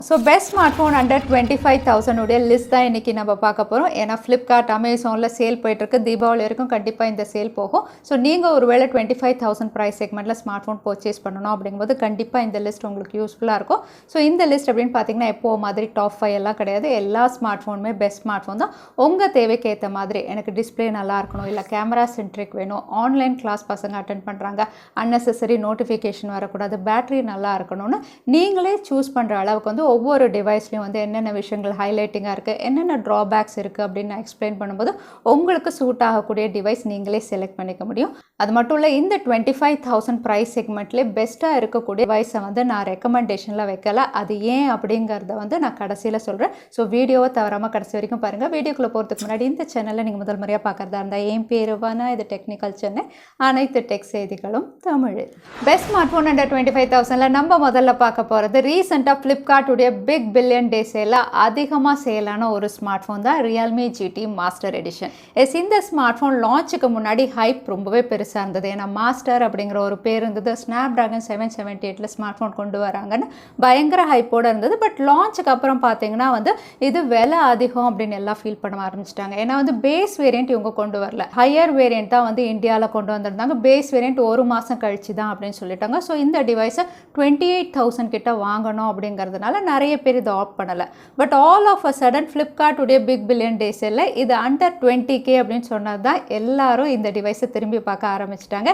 So best smart phone under 25,000 உடைய list தான் இன்றைக்கி நம்ம பார்க்க போகிறோம். ஏன்னா ஃப்ளிப்கார்ட் அமேசானில் சேல் போயிட்டுருக்கு. தீபாவளி வரைக்கும் கண்டிப்பாக இந்த சேல் போகும். ஸோ நீங்கள் ஒரு வேளை 25,000 ப்ரைஸ் செக்மெண்ட்டில் ஸ்மார்ட் ஃபோன் பர்ச்சேஸ் பண்ணணும் அப்படிங்கும்போது கண்டிப்பாக இந்த லிஸ்ட் உங்களுக்கு யூஸ்ஃபுல்லாக இருக்கும். ஸோ இந்த லிஸ்ட் அப்படின்னு பார்த்தீங்கன்னா எப்போ மாதிரி டாப் 5 எல்லாம் கிடையாது. எல்லா ஸ்மார்ட் ஃபோனுமே பெஸ்ட் ஸ்மார்ட் ஃபோன் தான். உங்கள் தேவைக்கு ஏற்ற மாதிரி எனக்கு டிஸ்பிளே நல்லா இருக்கணும், இல்லை கேமரா சென்ட்ரிக் வேணும், ஆன்லைன் கிளாஸ் பசங்க அட்டென்ட் பண்ணுறாங்க, அன்னெசரி நோட்டிஃபிகேஷன் வரக்கூடாது, பேட்டரி நல்லா இருக்கணும்னு நீங்களே சூஸ் பண்ணுற அளவுக்கு வந்து ஒவ்வொரு டிவைஸ்லையும் வந்து என்னென்ன விஷயங்கள் ஹைலைட்டிங்காக இருக்குது, என்னென்ன ட்ராபேக்ஸ் இருக்குது அப்படின்னு நான் எக்ஸ்பிளைன் பண்ணும்போது உங்களுக்கு சூட் ஆகக்கூடிய டிவைஸ் நீங்களே செலக்ட் பண்ணிக்க முடியும். அது மட்டும் இல்லை, இந்த 25,000 ப்ரைஸ் செக்மெண்ட்லேயே பெஸ்ட்டாக இருக்கக்கூடிய டிவைஸை வந்து நான் ரெக்கமெண்டேஷனில் வைக்கல. அது ஏன் அப்படிங்கிறத வந்து நான் கடைசியில் சொல்கிறேன். ஸோ வீடியோவை தவறாமல் கடைசி வரைக்கும் பாருங்கள். வீடியோக்குள்ளே போகிறதுக்கு முன்னாடி இந்த சேனலில் நீங்கள் முதல் முறையாக பார்க்குறதா இருந்தால் என் பேர் வானா, இது டெக்னிக்கல் சென்னை, அனைத்து டெக் செய்திகளும் தமிழில். பெஸ்ட் ஸ்மார்ட் ஃபோன் அண்டர் 25,000 நம்ம முதல்ல பார்க்க போகிறது ரீசெண்டாக ஃப்ளிப்கார்ட்டுடைய பிக் பில்லியன் டே சேலில் அதிகமாக சேலான ஒரு ஸ்மார்ட் ஃபோன் தான் ரியல்மி ஜிடி மாஸ்டர் எடிஷன். இந்த ஸ்மார்ட் ஃபோன் லான்ச்சுக்கு முன்னாடி ஹைப் ரொம்பவே பெருசாக இருந்தது. ஏன்னா மாஸ்டர் அப்படிங்கிற ஒரு பேர் இருந்தது. ஸ்னாப்டிராகன் 778 ஸ்மார்ட் ஃபோன் கொண்டு வராங்கன்னு பயங்கர ஹைப்போடு இருந்தது. பட் லான்ச்சுக்கு அப்புறம் பார்த்தீங்கன்னா வந்து இது விலை அதிகம் அப்படின்னு எல்லாம் ஃபீல் பண்ண ஆரம்பிச்சிட்டாங்க. ஏன்னா வந்து பேஸ் வேரியன்ட் இவங்க கொண்டு வரல, ஹையர் வேரியன்ட் தான் வந்து இந்தியாவில் கொண்டு வந்திருந்தாங்க. பேஸ் வேரியன்ட் ஒரு மாதம் கழிச்சு தான் அப்படின்னு சொல்லிட்டாங்க. ஸோ இந்த டிவைஸை 28,000 கிட்ட வாங்கணும் அப்படிங்கிறதுனால நிறைய பேர் இதை ஆப் பண்ணலை. But all of a sudden ஃப்ளிப்கார்ட்டுடைய பிக் பில்லியன் டேஸ் இல்லை, இது அண்டர் 20K அப்படின்னு சொன்னது தான் எல்லாரும் இந்த டிவைஸை திரும்பி பார்க்க ஆரம்பிச்சிட்டாங்க.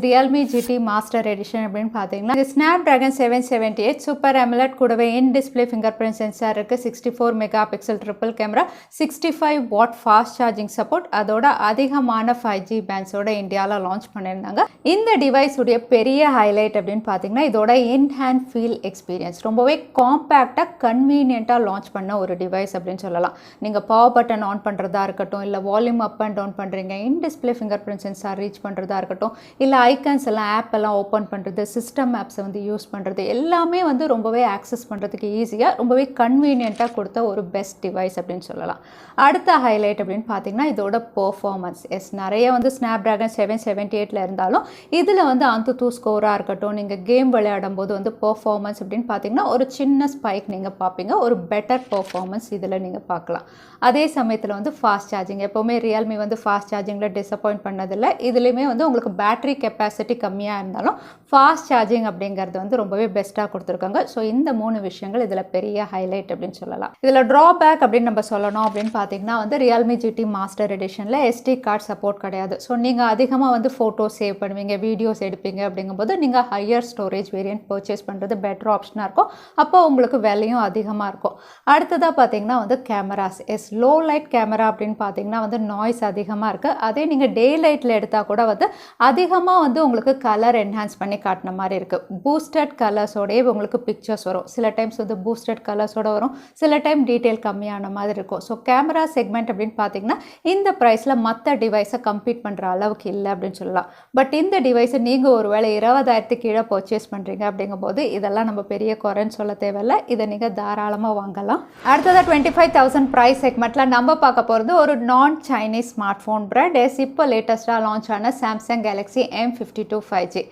ரியல்மி ஜிடி மாஸ்டர் எடிஷன் அப்படின்னு பார்த்தீங்கன்னா இது ஸ்னாப்டிராகன் 778 சூப்பர் அமோலெட் கூடவே in display finger print sensor இருக்குது, 64 mega pixel triple camera, 65 what fast charging support, அதோட அதிகமான 5G பேண்ட்ஸோட இந்தியாவில் லான்ச் பண்ணியிருந்தாங்க. இந்த டிவைஸ் உடைய பெரிய ஹைலைட் அப்படின்னு பார்த்தீங்கன்னா இதோட இன் ஹேண்ட் ஃபீல் எக்ஸ்பீரியன்ஸ். ரொம்பவே காம்பேக்டாக கன்வீனியண்ட்டாக லான்ச் பண்ண ஒரு டிவைஸ் அப்படின்னு சொல்லலாம். நீங்கள் பவர் பட்டன் ஆன் பண்ணுறதா இருக்கட்டும், இல்லை வால்யூம் அப் அண்ட் டவுன் பண்ணுறீங்க, in display finger print sensor reach பண்ணுறதா இருக்கட்டும், இல்லை ஐக்கன்ஸ் எல்லாம் ஆப் எல்லாம் ஓப்பன் பண்ணுறது, சிஸ்டம் ஆப்ஸை வந்து யூஸ் பண்ணுறது, எல்லாமே வந்து ரொம்பவே ஆக்சஸ் பண்ணுறதுக்கு ஈஸியாக ரொம்பவே கன்வீனியண்ட்டாக கொடுத்த ஒரு பெஸ்ட் டிவைஸ் அப்படின்னு சொல்லலாம். அடுத்த ஹைலைட் அப்படின்னு பார்த்தீங்கன்னா இதோட பெர்ஃபார்மன்ஸ். நிறைய வந்து ஸ்னாப்டிராகன் 778 இருந்தாலும் இதில் வந்து அந்துத்து ஸ்கோராக இருக்கட்டும், நீங்கள் கேம் விளையாடும் போது வந்து பெர்ஃபார்மன்ஸ் அப்படின்னு பார்த்தீங்கன்னா ஒரு சின்ன ஸ்பைக் நீங்கள் பார்ப்பீங்க, ஒரு பெட்டர் பெர்ஃபார்மன்ஸ் இதில் நீங்கள் பார்க்கலாம். அதே சமயத்தில் வந்து ஃபாஸ்ட் சார்ஜிங், எப்போவுமே ரியல்மி வந்து ஃபாஸ்ட் சார்ஜிங்கில் டிசப்பாயிண்ட் பண்ணதில்லை. இதுலேயுமே வந்து உங்களுக்கு பேட்டரி கெப்பாசிட்டி கம்மியாக இருந்தாலும் ஃபாஸ்ட் சார்ஜிங் அப்படிங்கிறது வந்து ரொம்பவே பெஸ்ட்டாக கொடுத்துருக்காங்க. ஸோ இந்த 3 விஷயங்கள் இதில் பெரிய ஹைலைட் அப்படின்னு சொல்லலாம். இதில் ட்ராபேக் அப்படின்னு நம்ம சொல்லணும் அப்படின்னு பார்த்தீங்கன்னா வந்து ரியல்மி ஜிடி மாஸ்டர் எடிஷனில் SD கார்டு சப்போர்ட் கிடையாது. ஸோ நீங்கள் அதிகமாக வந்து ஃபோட்டோஸ் சேவ் பண்ணுவீங்க, வீடியோஸ் எடுப்பீங்க அப்படிங்கும்போது நீங்கள் ஹையர் ஸ்டோரேஜ் வேரியன்ட் பர்ச்சேஸ் பண்ணுறது பெட்டர் ஆப்ஷனாக இருக்கும். அப்போ உங்களுக்கு விலையும் அதிகமாக இருக்கும். அடுத்ததாக பார்த்தீங்கன்னா வந்து கேமராஸ். லோ லைட் கேமரா அப்படின்னு பார்த்தீங்கன்னா வந்து நாய்ஸ் அதிகமாக இருக்குது. அதே நீங்கள் டே லைட்டில் எடுத்தால் கூட வந்து அதிகமாக வந்து உங்களுக்கு கலர் என்ஹான்ஸ் பண்ணி காட்டின மாதிரி இருக்குது. பூஸ்டட் கலர்ஸோடய உங்களுக்கு பிக்சர்ஸ் வரும். சில டைம்ஸ் வந்து பூஸ்டட் கலர்ஸோடு வரும், சில டைம் டீட்டெயில் கம்மியான மாதிரி இருக்கும். ஸோ கேமரா செக்மெண்ட் அப்படின்னு பார்த்தீங்கன்னா இந்த ப்ரைஸில் மற்ற டிவைஸை கம்பீட் பண்ணுற அளவுக்கு இல்லை அப்படின்னு சொல்லலாம். பட் இந்த டிவைஸை நீங்கள் ஒரு வேளை 20,000 கீழே பர்ச்சேஸ் பண்ணுறீங்க அப்படிங்கும்போது இதெல்லாம் நம்ம பெரிய குறைன்னு சொல்ல தேவையில்லை. இதை நீங்கள் தாராளமாக வாங்கலாம். அடுத்ததாக 25,000 ப்ரைஸ் செக்மெண்ட்டில் நம்ம பார்க்க போகிறது ஒரு நான் சைனீஸ் ஸ்மார்ட் ஃபோன் பிராண்ட். இப்போ லேட்டஸ்ட்டாக லான்ச் ஆன சாம்சங் கேலக்ஸி M52 5G.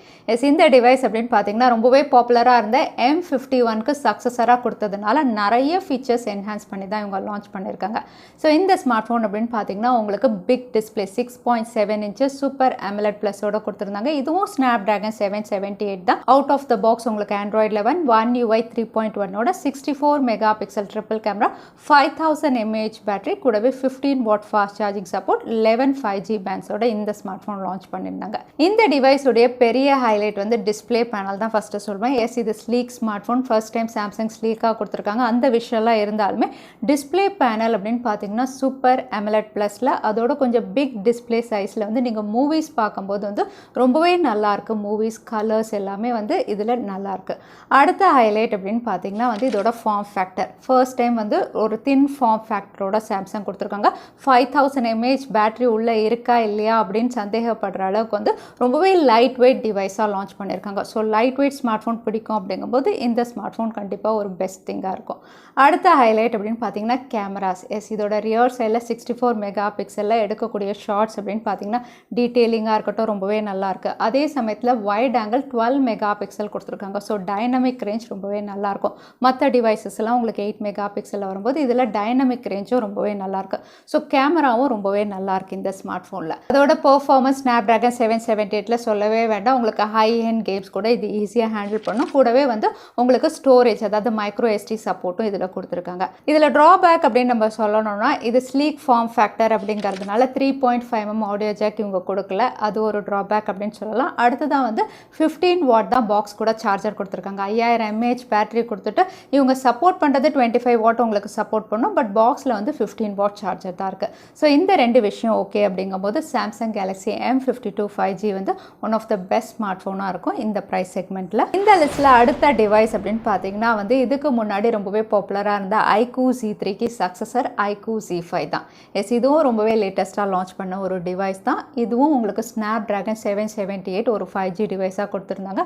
இந்த டிவைஸ் அப்படின்னு பார்த்தீங்கன்னா ரொம்பவே பாப்புலராக இருந்த M51க்கு சக்ஸஸராக கொடுத்ததுனால நிறைய ஃபீச்சர்ஸ் என்ஹான்ஸ் பண்ணி தான் இவங்க லான்ச் பண்ணியிருக்காங்க. ஸோ இந்த ஸ்மார்ட் ஃபோன் அப்படின்னு பார்த்தீங்கன்னா உங்களுக்கு big display 6.7 inches super AMOLED ப்ளஸோட கொடுத்துருந்தாங்க. இதுவும் ஸ்னாப்டிராகன் 778 தான். அவுட் ஆஃப் த பாக்ஸ் உங்களுக்கு Android 11 One UI 3.1ஓட 64 mega pixel triple camera, 5000 mAh battery கூடவே 15 watt fast charging support, 11 5G பேண்ட்ஸோட இந்த ஸ்மார்ட் ஃபோன் லான்ச் பண்ணியிருந்தாங்க. இந்த டிவைஸ் உடைய பெரிய ஹைலைட் வந்து டிஸ்பிளே பேனல் தான் ஃபர்ஸ்ட் சொல்வேன். இது sleek smart phone. First time Samsung ஸ்லீக்காக கொடுத்துருக்காங்க. அந்த விஷயம்லாம் இருந்தாலுமே டிஸ்பிளே பேனல் அப்படின்னு பார்த்தீங்கன்னா சூப்பர் அமோலெட் ப்ளஸில் அதோட கொஞ்சம் பிக் டிஸ்பிளே சைஸில் வந்து நீங்கள் மூவிஸ் பார்க்கும்போது வந்து ரொம்பவே நல்லாயிருக்கு. மூவிஸ் கலர்ஸ் எல்லாமே வந்து இதில் நல்லாயிருக்கு. அடுத்த ஹைலைட் அப்படின்னு பார்த்தீங்கன்னா வந்து இதோட ஃபார்ம் ஃபேக்டர். ஃபர்ஸ்ட் டைம் வந்து ஒரு தின் ஃபார்ம் ஃபேக்டரோட சாம்சங் கொடுத்துருக்காங்க. 5000 mAh பேட்டரி உள்ளே இருக்கா இல்லையா அப்படின்னு சந்தேகப்படுற அளவுக்கு வந்து ரொம்பவே லைட் வெயிட் டிவைஸாக லான்ச் பண்ணியிருக்காங்க. So light weight smart phone பிடிக்கும் அப்படிங்கும்போது இந்த ஸ்மார்ட் ஃபோன் கண்டிப்பாக ஒரு பெஸ்ட் திங்காக இருக்கும். அடுத்த ஹைலைட் அப்படின்னு பார்த்தீங்கன்னா கேமராஸ். இதோட ரியர் சைடில் 64 மெகா பிக்சலில் எடுக்கக்கூடிய ஷார்ட்ஸ் அப்படின்னு பார்த்தீங்கன்னா டீட்டெயிலிங்காக இருக்கட்டும் ரொம்பவே நல்லாயிருக்கு. அதே சமயத்தில் வைட் ஆங்கிள் 12 மெகா பிக்சல் கொடுத்துருக்காங்க. ஸோ டைனமிக் ரேஞ்ச் ரொம்பவே நல்லாயிருக்கும். மற்ற டிவைசஸ்லாம் உங்களுக்கு 8 மெகா பிக்சலில் வரும்போது இதில் டைனமிக் ரேஞ்சும் ரொம்பவே நல்லாயிருக்கு. ஸோ கேமராவும் ரொம்பவே நல்லாயிருக்கு இந்த ஸ்மார்ட் ஃபோனில். அதோட பெர்ஃபார்மன்ஸ் ஸ்னாப்ட்ராகன் 778ல சொல்லவே வேண்டாம். உங்களுக்கு ஹை எண்ட் கேம்ஸ் கூட இது ஈஸியாக ஹேண்டில் பண்ணும். கூடவே வந்து உங்களுக்கு ஸ்டோரேஜ் அதாவது மைக்ரோ எஸ்டி சப்போர்ட்டும் இதில் கொடுத்துருக்காங்க. இதில் ட்ராபேக் அப்படின்னு நம்ம சொல்லணும்னா இது ஸ்லீக் ஃபார்ம் ஃபேக்டர் அப்படிங்கிறதுனால 3.5mm ஆடியோ ஜாக் இவங்க கொடுக்கல. அது ஒரு ட்ராபேக் அப்படின்னு சொல்லலாம். அடுத்ததான் வந்து 15 வாட் தான் பாக்ஸ் கூட சார்ஜர் கொடுத்துருக்காங்க. 5000 mAh பேட்டரி கொடுத்துட்டு இவங்க சப்போர்ட் பண்ணுறது 25 வாட் உங்களுக்கு சப்போர்ட் பண்ணும். பட் பாக்ஸில் வந்து 15 வாட் சார்ஜர் தான் இருக்குது. ஸோ இந்த ரெண்டு விஷயம் ஓகே அப்படிங்கும்போது சாம்சங் கேலக்ஸி M52 5G வந்து one of the best smart ஃபோனாக இருக்கும் இந்த ப்ரைஸ் செக்மெண்ட்டில். இந்த லிஸ்ட்டில் அடுத்த டிவைஸ் அப்படின்னு பார்த்தீங்கன்னா வந்து இதுக்கு முன்னாடி ரொம்பவே பாப்புலராக இருந்த iQOO Z3க்கு சக்ஸஸர் iQOO Z5 தான். இதுவும் ரொம்பவே லேட்டஸ்ட்டாக லான்ச் பண்ண ஒரு டிவைஸ் தான். இதுவும் உங்களுக்கு ஸ்னாப்ட்ராகன் 778 ஒரு 5G டிவைஸாக கொடுத்துருந்தாங்க.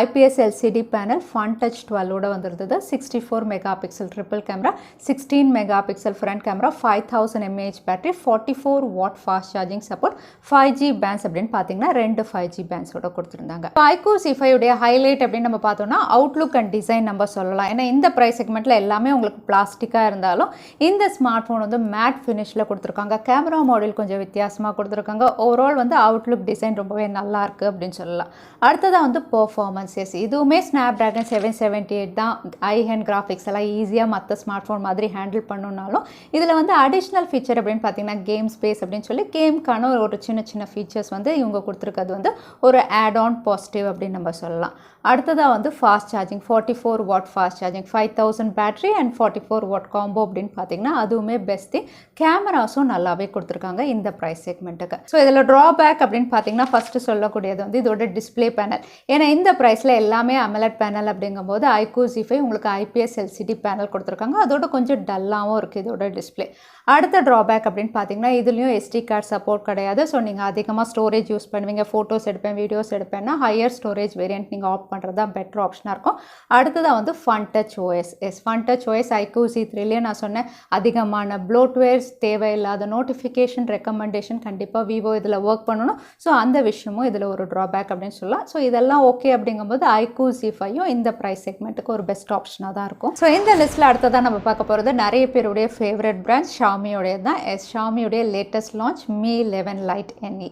IPS LCD panel Funtouch 12ஓட வந்துருந்தது. 64 mega pixel triple camera, 16 mega pixel front camera, 5000 mAh battery, 44 watt fast charging support, 5G bands அப்படின்னு பார்த்தீங்கன்னா 2 5G பேண்ட்ஸோட கொடுத்துருந்தாங்க. iQOO Z5 உடைய ஹைலைட் அப்படின்னு நம்ம பார்த்தோம்னா அவுட்லுக் அண்ட் டிசைன் நம்ம சொல்லலாம். ஏன்னா இந்த ப்ரைஸ் செக்மெண்ட்டில் எல்லாமே உங்களுக்கு பிளாஸ்டிக்காக இருந்தாலும் இந்த ஸ்மார்ட் ஃபோன் வந்து மேட் ஃபினிஷில் கொடுத்துருக்காங்க. கேமரா மாடல் கொஞ்சம் வித்தியாசமாக கொடுத்துருக்காங்க. ஓவரால் வந்து அவுட்லுக் டிசைன் ரொம்பவே நல்லா இருக்குது அப்படின்னு சொல்லலாம். அடுத்ததாக வந்து பெர்ஃபார்மன்ஸ். இதுவுமே ஸ்னாப்ட்ராகன் 778 தான். ஐ ஹேண்ட் கிராஃபிக்ஸ் எல்லாம் ஈஸியாக மற்ற ஸ்மார்ட் ஃபோன் மாதிரி ஹேண்டில் பண்ணணும்னாலும் இதில் வந்து அடிஷ்னல் ஃபீச்சர் அப்படின்னு பார்த்தீங்கன்னா கேம் ஸ்பேஸ் அப்படின்னு சொல்லி கேம்க்கான ஒரு சின்ன சின்ன ஃபீச்சர்ஸ் வந்து இவங்க கொடுத்துருக்கிறது வந்து ஒரு ஆட் ஆன் பாசிட்டிவ் அப்படின்னு நம்ம சொல்லலாம். அடுத்ததாக வந்து fast charging 44 watt fast charging, 5000 battery and 44 what combo அப்படின்னு பார்த்தீங்கன்னா அதுவுமே பெஸ்ட்டு. கேமராஸும் நல்லாவே கொடுத்துருக்காங்க இந்த ப்ரைஸ் செக்மெண்ட்டுக்கு. ஸோ இதில் ட்ராபேக் அப்படின்னு பார்த்தீங்கன்னா ஃபஸ்ட்டு சொல்லக்கூடியது வந்து இதோட டிஸ்பிளே பேனல். ஏன்னா இந்த ப்ரைஸில் எல்லாமே AMOLED பேனல் அப்படிங்கும்போது iQOO Z5 உங்களுக்கு IPS LCD பேனல் கொடுத்துருக்காங்க. அதோட கொஞ்சம் டல்லாகவும் இருக்குது இதோட டிஸ்பிளே. அடுத்த ட்ராபேக் அப்படின்னு பார்த்தீங்கன்னா இதுலேயும் SD கார்டு சப்போர்ட் கிடையாது. ஸோ நீங்கள் அதிகமாக ஸ்டோரேஜ் யூஸ் பண்ணுவீங்க, ஃபோட்டோஸ் எடுப்பேன், வீடியோஸ் எடுப்பேன்னா ஹையர் ஸ்டோரேஜ் வேரியன்ட் நீங்கள் ஆப் பண்ணுறது தான் பெட்டர் ஆப்ஷனாக இருக்கும். அடுத்ததாக வந்து fun touch OS. Fun touch OS iQOO Z3லேயே நான் சொன்னேன் அதிகமான ப்ளோட்வேர்ஸ் தேவையில்லாத நோட்டிஃபிகேஷன் ரெக்கமெண்டேஷன் கண்டிப்பாக விவோ இதில் ஒர்க் பண்ணணும். ஸோ அந்த விஷயமும் இதில் ஒரு ட்ராபேக் அப்படின்னு சொல்லலாம். ஸோ இதெல்லாம் ஓகே அப்படிங்கும்போது iQOO Z5யும் இந்த ப்ரைஸ் செக்மெண்ட்டுக்கு ஒரு பெஸ்ட் ஆப்ஷனாக தான் இருக்கும். ஸோ இந்த லிஸ்ட்டில் அடுத்ததான் நம்ம பார்க்க போகிறது நிறைய பேருடைய ஃபேவரட் பிராண்ட் ஷாமியோடைய தான். ஷாமியோடைய latest launch Mi 11 Lite NE.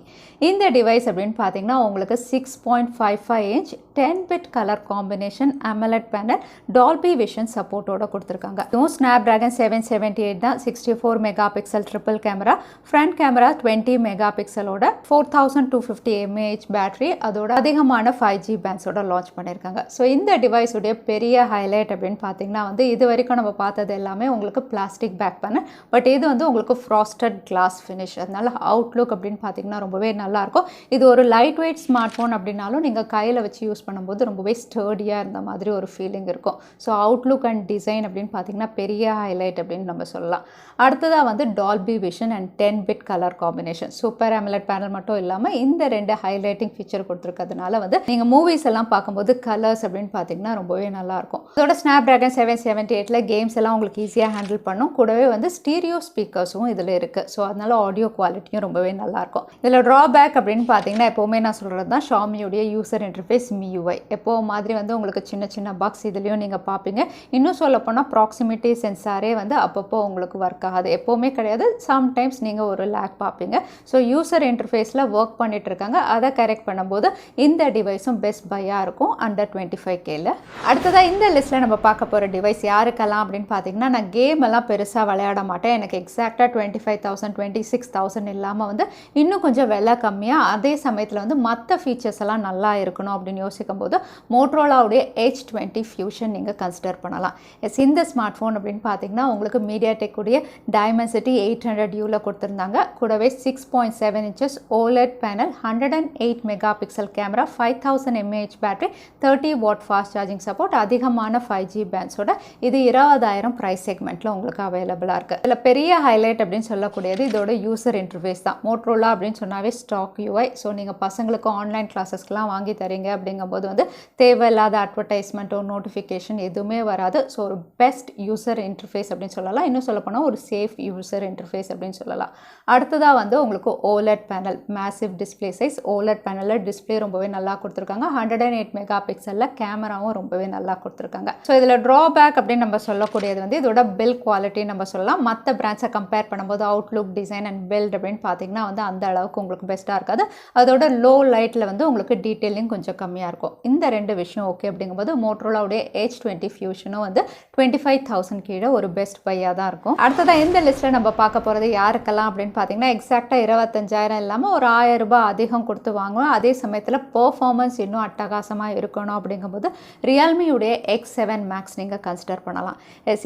இந்த டிவைஸ் அப்படின்னு பார்த்தீங்கன்னா உங்களுக்கு 6.55 inch 10-bit colour combination AMOLED panel Dolby vision சப்போர்ட்டோட கொடுத்துருக்காங்க. இதுவும் ஸ்னாப்ட்ராகன் 778 தான். 64 mega pixel triple camera, front camera 20 mega பிக்சலோட 4250 mAh பேட்டரி, அதோட அதிகமான 5G பேண்ட்ஸோட லான்ச் பண்ணியிருக்காங்க. ஸோ இந்த டிவைஸுடைய பெரிய ஹைலைட் அப்படின்னு பார்த்தீங்கன்னா வந்து இது வரைக்கும் நம்ம பார்த்தது எல்லாமே உங்களுக்கு பிளாஸ்டிக் பேக் பேனல். பட் இது வந்து உங்களுக்கு ஃப்ராஸ்டட் கிளாஸ் ஃபினிஷ். அதனால அவுட்லுக் அப்படின்னு பார்த்தீங்கன்னா ரொம்பவே நல்லாயிருக்கும். இது ஒரு லைட் வெயிட் ஸ்மார்ட் ஃபோன் அப்படின்னாலும் நீங்கள் கையில் வச்சு யூஸ் பண்ணும்போது ரொம்பவே ஸ்டர்டியாக இருந்த மாதிரி ஒரு ஃபீலிங் இருக்கும். ஸோ அவுட்லுக் அண்ட் டிசைன் அப்படின்னு பார்த்தீங்கன்னா பெரிய ஹைலைட் அப்படின்னு நம்ம சொல்லலாம். அடுத்ததாக வந்து Dolby vision and 10-bit colour combination. Super AMOLED panel மட்டும் இல்லாமல் இந்த ரெண்டு ஹைலைட்டிங் ஃபீச்சர் கொடுத்துருக்கிறதுனால வந்து நீங்கள் மூவிஸ் எல்லாம் பார்க்கும்போது கலர்ஸ் அப்படின்னு பார்த்தீங்கன்னா ரொம்பவே நல்லாயிருக்கும். இதோட ஸ்னாப்ட்ராகன் 778ல கேம்ஸ் எல்லாம் உங்களுக்கு ஈஸியாக ஹேண்டில் பண்ணும். கூடவே வந்து ஸ்டீரியோ ஸ்பீக்கர்ஸும் இதில் இருக்குது. ஸோ அதனால ஆடியோ குவாலிட்டியும் ரொம்பவே நல்லாயிருக்கும். இதில் ட்ராபேக் அப்படின்னு பார்த்தீங்கன்னா எப்போவுமே நான் சொல்கிறது தான் ஷாமியோடைய யூசர் இன்டர்ஃபேஸ் MIUI. எப்போ மாதிரி வந்து உங்களுக்கு சின்ன சின்ன பாக்ஸ் இதுலேயும் நீங்கள் பார்ப்பீங்க. இன்னும் சொல்லப்போனால் ப்ராக்சிமிட்டி சென்சாரே வந்து அப்பப்போ உங்களுக்கு ஒர்க் ஆகாது. எப்போவுமே கிடையாது, சம்டைம்ஸ் நீங்கள் ஒரு லேக் பார்ப்பீங்க. ஸோ யூசர் இன்டர்ஃபேஸில் ஒர்க் பண்ணிட்டு இருக்காங்க. அதை கரெக்ட் பண்ணும்போது இந்த டிவைஸும் பெஸ்ட் பையாக இருக்கும் அண்டர் 25Kல. அடுத்ததாக இந்த லிஸ்ட்டில் நம்ம பார்க்க போகிற டிவைஸ் யாருக்கெல்லாம் அப்படின்னு பார்த்தீங்கன்னா நான் கேம் எல்லாம் பெருசாக விளையாட மாட்டேன். எனக்கு எக்ஸாக்டாக 25,000 26,000 இல்லாமல் வந்து இன்னும் கொஞ்சம் விலை கம்மியாக அதே சமயத்தில் வந்து மற்ற ஃபீச்சர்ஸ் எல்லாம் நல்லா இருக்கணும் அப்படின்னு யோசிக்கும் போது மோட்டோரோலாவுடைய H20 ஃபியூஷன் நீங்கள் கன்சிடர் பண்ணலாம். இந்த ஸ்மார்ட் ஃபோன் அப்படின்னு பார்த்தீங்கன்னா உங்களுக்கு மீடியாடெக் உடைய டைமென்சிட்டி 800Uல கொடுத்துருந்தாங்க. கூடவே 6.7 inches OLED panel, 108 mega pixel camera, 5000 mAh battery, 30 what fast charging support, அதிகமான 5G பேண்ட்ஸோட இது 20,000 ப்ரைஸ் செக்மெண்ட்டில் உங்களுக்கு அவைலபிளாக இருக்குது. இதில் பெரிய ஹைலைட் அப்படின்னு சொல்லக்கூடியது இதோட யூசர் இன்டர்ஃபேஸ் தான். மோட்டோரோலா அப்படின்னு சொன்னாவே ஸ்டாக் UI. ஸோ நீங்கள் பசங்களுக்கு ஆன்லைன் கிளாஸஸ்க்கெலாம் வாங்கி தரீங்க அப்படிங்கும்போது வந்து தேவையில்லாத அட்வர்டைஸ்மெண்ட்டோ நோட்டிஃபிகேஷன் எதுவுமே வராது. ஸோ ஒரு பெஸ்ட் யூசர் இன்டர்ஃபேஸ் அப்படின்னு சொல்லலாம். இன்னும் சொல்லப்போனால் ஒரு சேஃப் யூசர் இன்டர்ஃபேஸ் அப்படின்னு சொல்லலாம். அடுத்ததாக வந்து உங்களுக்கு OLED panel, massive display size. OLED பேனலில் டிஸ்பிளே ரொம்பவே நல்லா கொடுத்துருக்காங்க. 108 மெகா பிக்சலில் கேமராவும் ரொம்பவே நல்லா கொடுத்துருக்காங்க. ஸோ இதில் ட்ராபேக் அப்படின்னு நம்ம சொல்லக்கூடியது வந்து இதோட பில் குவாலிட்டி நம்ம சொல்லலாம். மற்ற பிராண்ட்ஸை கம்பேர் பண்ணும்போது அவுட்லுக், டிசைன் அண்ட் பில்ட் அப்படின்னு பார்த்தீங்கன்னா வந்து அந்த அளவுக்கு உங்களுக்கு பெஸ்ட்டாக இருக்காது. அதோட லோ லைட்டில் வந்து உங்களுக்கு டீட்டெயிலிங் கொஞ்சம் கம்மியாக இருக்கும். இந்த 2 விஷயம் ஓகே அப்படிங்கும்போது மோட்டோரோலாவுடைய H20 ஃபியூஷனும் வந்து 25,000 கீழே ஒரு பெஸ்ட் பையாக தான் இருக்கும். அடுத்ததாக இந்த லிஸ்ட்டில் நம்ம பார்க்க போகிறது யாருக்கெல்லாம் அப்படின்னு பார்த்தீங்கன்னா எக்ஸாக்டாக 25,000 இல்லாமல் ஒரு 1000 ரூபாய் அதிகம் கொடுத்து வாங்குவோம். அதே சமயத்தில் பெர்ஃபார்மன்ஸ் இன்னும் அட்டகாசமாக இருக்கணும் அப்படிங்கும்போது ரியல்மியுடைய X7 Max நீங்கள் கன்சிடர் பண்ணலாம்.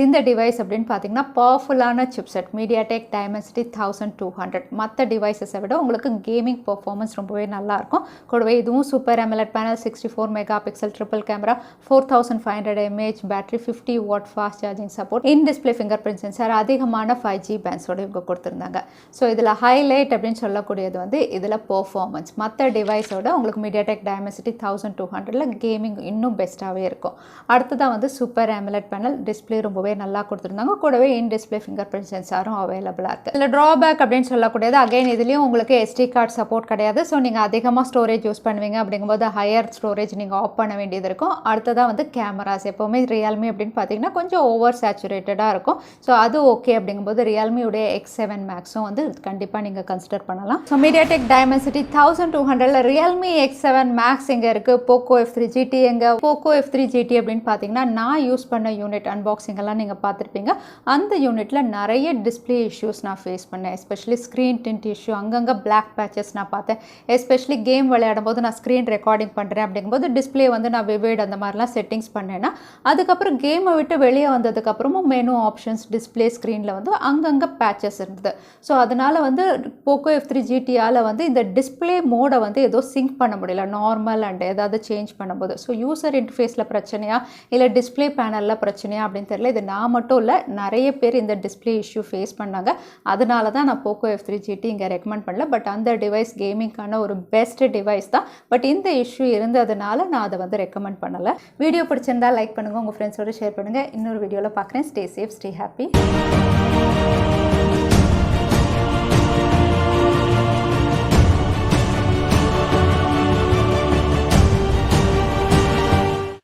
இந்த டிவைஸ் அப்படின்னு பார்த்தீங்கன்னா பவர்ஃபுல்லான சிப்செட் மீடியாடெக் டைமென்சிட்டி 1200. மற்ற டிவைஸஸை விட உங்களுக்கு கேமிங் பெர்ஃபார்மன்ஸ் ரொம்பவே நல்லாயிருக்கும். கூடவே இதுவும் super AMOLED panel, 64 mega pixel triple camera, 4500 mAh battery, 50 what fast charging support, in display finger print sensor, அதிகமான 5G பேண்ட்ஸோட இவங்க கொடுத்துருந்தாங்க. ஸோ இதில் ஹைலைட் அப்படின்னு சொல்லக்கூடியது வந்து இதில் பெர்ஃபார்மன்ஸ் மற்ற டிவைஸோட உங்களுக்கு மீடியாடெக் டைமென்சிட்டி 1200 கேமிங் இன்னும் பெஸ்ட்டாகவே இருக்கும். அடுத்ததான் வந்து சூப்பர் AMOLED பேனல், டிஸ்பிளே ரொம்பவே நல்லா கொடுத்துருந்தாங்க. கூடவே இன் டிஸ்பிளே ஃபிங்கர் பிரிண்ட் சென்சாரும் அவைலபிளாக இருக்குது. இதில் ட்ராபேக் அப்படின்னு சொல்லக்கூடியது அகைன் இதுலேயும் உங்களுக்கு SD கார்டு சப்போர்ட் கிடையாது. ஸோ நீங்கள் அதிகமாக ஸ்டோரேஜ் யூஸ் பண்ணுவீங்க அப்படிங்கும்போது ஹையர் ஸ்டோரேஜ் நீங்கள் ஆஃப் பண்ண வேண்டியது இருக்கும். அடுத்ததாக வந்து கேமராஸ் எப்போவுமே ரியல்மி அப்படின்னு பார்த்தீங்கன்னா கொஞ்சம் ஓவர் சேச்சுரேட்டடாக இருக்கும். ஸோ அது ஓகே அப்படிங்கும்போது ரியல்மியுடைய X7 Maxும் வந்து கண்டிப்பாக நீங்கள் கன்சிடர் பண்ணலாம். So MediaTek Dimensity 1200 Realme X7 Max எங்கே இருக்குது, போக்கோ F3 GT எங்கே, போக்கோ F3 GT அப்படின்னு பார்த்தீங்கன்னா நான் யூஸ் பண்ண யூனிட் அன்பாக்சிங் எல்லாம் நீங்கள் பார்த்துருப்பீங்க. அந்த யூனிட்டில் நிறைய டிஸ்பிளே இஷ்யூஸ் நான் ஃபேஸ் பண்ணேன். எஸ்பெஷலி ஸ்க்ரீன் டிண்ட் இஷ்யூ, அங்கங்கே பிளாக் பேச்சஸ் நான் பார்த்தேன். எஸ்பெஷலி கேம் விளையாடும் போது நான் ஸ்க்ரீன் ரெக்கார்டிங் பண்ணுறேன் அப்படிங்கும்போது டிஸ்பிளே வந்து நான் விவிட் அந்த மாதிரிலாம் செட்டிங்ஸ் பண்ணேன்னா அதுக்கப்புறம் கேமை விட்டு வெளியே வந்ததுக்கப்புறமும் மெனு ஆப்ஷன்ஸ் டிஸ்பிளே ஸ்க்ரீனில் வந்து அங்கங்கே பேச்சஸ் இருந்தது. ஸோ அதனால் வந்து போக்கோ F3 GTயால் வந்து இந்த டிஸ்பிளே மோடை வந்து ஏதோ சிங்க் பண்ண முடியல நார்மல் அண்ட் ஏதாவது சேஞ்ச் பண்ணும்போது. ஸோ யூசர் இன்டர்ஃபேஸில் பிரச்சனையா இல்லை டிஸ்பிளே பேனலில் பிரச்சனையா அப்படின்னு தெரியல. இது நான் மட்டும் இல்லை, நிறைய பேர் இந்த டிஸ்பிளே இஷ்யூ ஃபேஸ் பண்ணாங்க. அதனால தான் நான் போக்கோ F3 GT இங்கே ரெக்கமெண்ட் பண்ணல. பட் அந்த டிவைஸ் கேமிங்கான ஒரு பெஸ்ட் டிவைஸ் தான். பட் இந்த இஷ்யூ இருந்ததுனால நான் அதை வந்து ரெக்கமெண்ட் பண்ணலை. வீடியோ பிடிச்சிருந்தா லைக் பண்ணுங்கள், உங்கள் ஃப்ரெண்ட்ஸோடு ஷேர் பண்ணுங்கள். இன்னொரு வீடியோவில் பார்க்குறேன். Stay safe, stay happy.